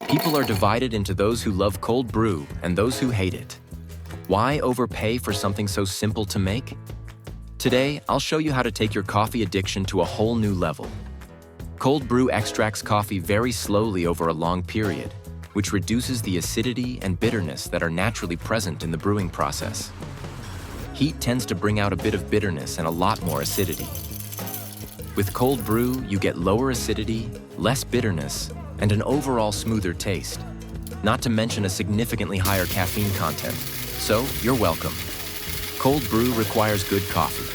People are divided into those who love cold brew and those who hate it. Why overpay for something so simple to make? Today, I'll show you how to take your coffee addiction to a whole new level. Cold brew extracts coffee very slowly over a long period, which reduces the acidity and bitterness that are naturally present in the brewing process. Heat tends to bring out a bit of bitterness and a lot more acidity. With cold brew, you get lower acidity, less bitterness, and an overall smoother taste, not to mention a significantly higher caffeine content. So, you're welcome. Cold brew requires good coffee.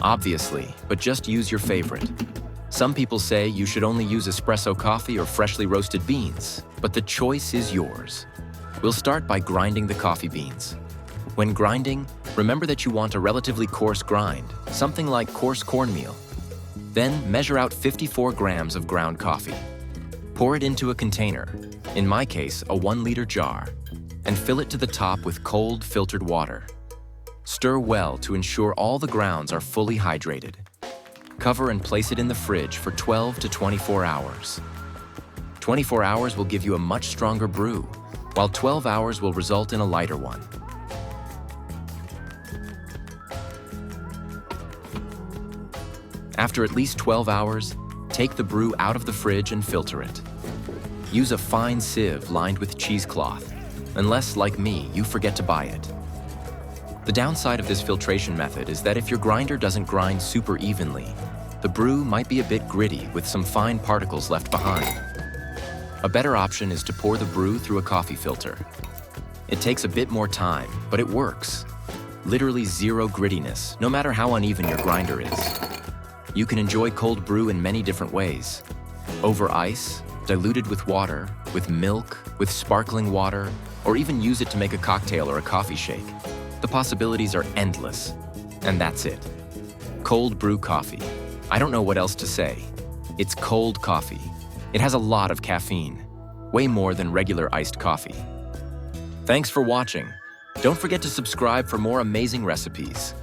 Obviously, but just use your favorite. Some people say you should only use espresso coffee or freshly roasted beans, but the choice is yours. We'll start by grinding the coffee beans. When grinding, remember that you want a relatively coarse grind, something like coarse cornmeal. Then measure out 54 grams of ground coffee. Pour it into a container, in my case, a 1-liter jar, and fill it to the top with cold, filtered water. Stir well to ensure all the grounds are fully hydrated. Cover and place it in the fridge for 12 to 24 hours. 24 hours will give you a much stronger brew, while 12 hours will result in a lighter one. After at least 12 hours, take the brew out of the fridge and filter it. Use a fine sieve lined with cheesecloth, unless, like me, you forget to buy it. The downside of this filtration method is that if your grinder doesn't grind super evenly, the brew might be a bit gritty with some fine particles left behind. A better option is to pour the brew through a coffee filter. It takes a bit more time, but it works. Literally zero grittiness, no matter how uneven your grinder is. You can enjoy cold brew in many different ways. Over ice, diluted with water, with milk, with sparkling water, or even use it to make a cocktail or a coffee shake. The possibilities are endless. And that's it. Cold brew coffee. I don't know what else to say. It's cold coffee. It has a lot of caffeine, way more than regular iced coffee. Thanks for watching. Don't forget to subscribe for more amazing recipes.